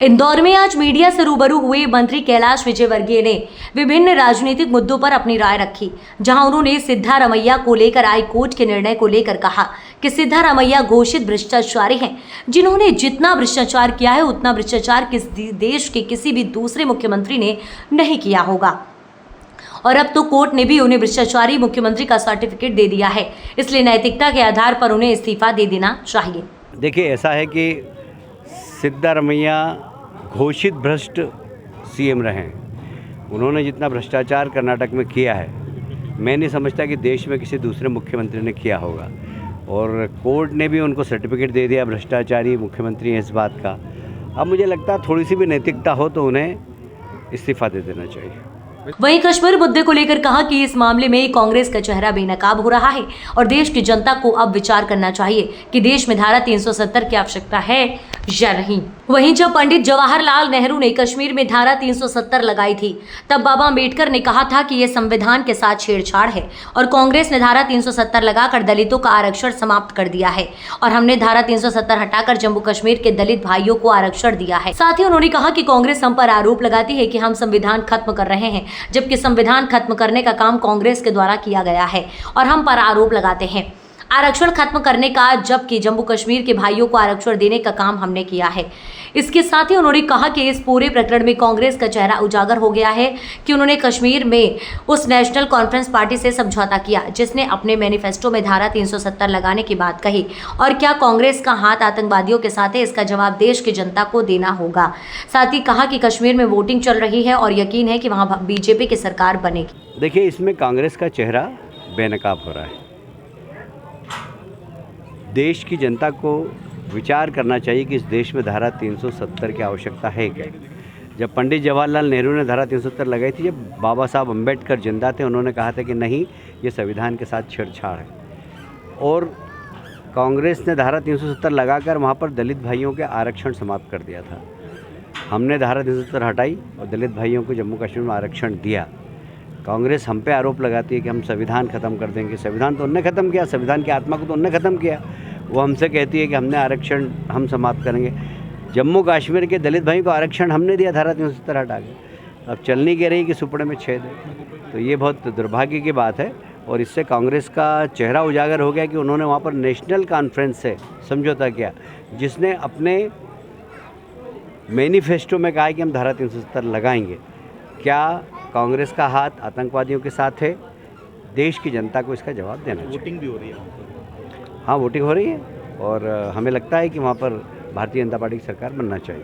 इंदौर में आज मीडिया से रूबरू हुए मंत्री कैलाश विजयवर्गीय ने विभिन्न राजनीतिक मुद्दों पर अपनी राय रखी, जहां उन्होंने सिद्धारमैया को लेकर हाई कोर्ट के निर्णय को लेकर कहा कि सिद्धारमैया घोषित भ्रष्टाचारी हैं, जिन्होंने जितना भ्रष्टाचार किया है उतना भ्रष्टाचार किस देश के किसी भी दूसरे मुख्यमंत्री ने नहीं किया होगा। और अब तो कोर्ट ने भी उन्हें भ्रष्टाचारी मुख्यमंत्री का सर्टिफिकेट दे दिया है, इसलिए नैतिकता के आधार पर उन्हें इस्तीफा दे देना चाहिए। देखिए, ऐसा है कि सिद्धारमैया घोषित भ्रष्ट सीएम रहे हैं। उन्होंने जितना भ्रष्टाचार कर्नाटक में किया है, मैं नहीं समझता कि देश में किसी दूसरे मुख्यमंत्री ने किया होगा। और कोर्ट ने भी उनको सर्टिफिकेट दे दिया भ्रष्टाचारी मुख्यमंत्री हैं इस बात का। अब मुझे लगता है थोड़ी सी भी नैतिकता हो तो उन्हें इस्तीफा दे देना चाहिए। वहीं कश्मीर मुद्दे को लेकर कहा कि इस मामले में कांग्रेस का चेहरा बेनकाब हो रहा है और देश की जनता को अब विचार करना चाहिए कि देश में धारा 370 की आवश्यकता है या नहीं। वहीं जब पंडित जवाहरलाल नेहरू ने कश्मीर में धारा 370 लगाई थी, तब बाबा अम्बेडकर ने कहा था कि यह संविधान के साथ छेड़छाड़ है और कांग्रेस ने धारा 370 लगाकर दलितों का आरक्षण समाप्त कर दिया है और हमने धारा 370 हटाकर जम्मू कश्मीर के दलित भाइयों को आरक्षण दिया है। साथ ही उन्होंने कहा कि कांग्रेस हम पर आरोप लगाती है कि हम संविधान खत्म कर रहे हैं, जबकि संविधान खत्म करने का काम कांग्रेस के द्वारा किया गया है और हम पर आरोप लगाते हैं आरक्षण खत्म करने का, जबकि जम्मू कश्मीर के भाइयों को आरक्षण देने का काम हमने किया है। इसके साथ ही उन्होंने कहा कि इस पूरे प्रकरण में कांग्रेस का चेहरा उजागर हो गया है कि उन्होंने कश्मीर में उस नेशनल कॉन्फ्रेंस पार्टी से समझौता किया जिसने अपने मैनिफेस्टो में धारा 370 लगाने की बात कही। और क्या कांग्रेस का हाथ आतंकवादियों के साथ है, इसका जवाब देश की जनता को देना होगा। साथ ही कहा कि कश्मीर में वोटिंग चल रही है और यकीन है कि वहाँ बीजेपी की सरकार बनेगी। देखिए, इसमें कांग्रेस का चेहरा बेनकाब हो रहा है। देश की जनता को विचार करना चाहिए कि इस देश में धारा 370 की आवश्यकता है क्या। जब पंडित जवाहरलाल नेहरू ने धारा 370 लगाई थी, जब बाबा साहब अम्बेडकर जिंदा थे, उन्होंने कहा था कि नहीं, ये संविधान के साथ छेड़छाड़ है। और कांग्रेस ने धारा 370 लगाकर वहाँ पर दलित भाइयों के आरक्षण समाप्त कर दिया था। हमने धारा 370 हटाई और दलित भाइयों को जम्मू कश्मीर में आरक्षण दिया। कांग्रेस हम पे आरोप लगाती है कि हम संविधान ख़त्म कर देंगे। संविधान तो उनने ख़त्म किया, संविधान की आत्मा को तो उनने ख़त्म किया। वो हमसे कहती है कि हमने आरक्षण हम समाप्त करेंगे। जम्मू कश्मीर के दलित भाई को आरक्षण हमने दिया धारा 370 हटा के। अब चल नहीं कह रही कि सुपड़े में छेद है, तो ये बहुत दुर्भाग्य की बात है। और इससे कांग्रेस का चेहरा उजागर हो गया कि उन्होंने वहाँ पर नेशनल कॉन्फ्रेंस से समझौता किया, जिसने अपने मैनिफेस्टो में कहा कि हम धारा 370 लगाएंगे। क्या कांग्रेस का हाथ आतंकवादियों के साथ है? देश की जनता को इसका जवाब देना चाहिए। वोटिंग भी हो रही है। हाँ, वोटिंग हो रही है और हमें लगता है कि वहाँ पर भारतीय जनता पार्टी की सरकार बनना चाहिए।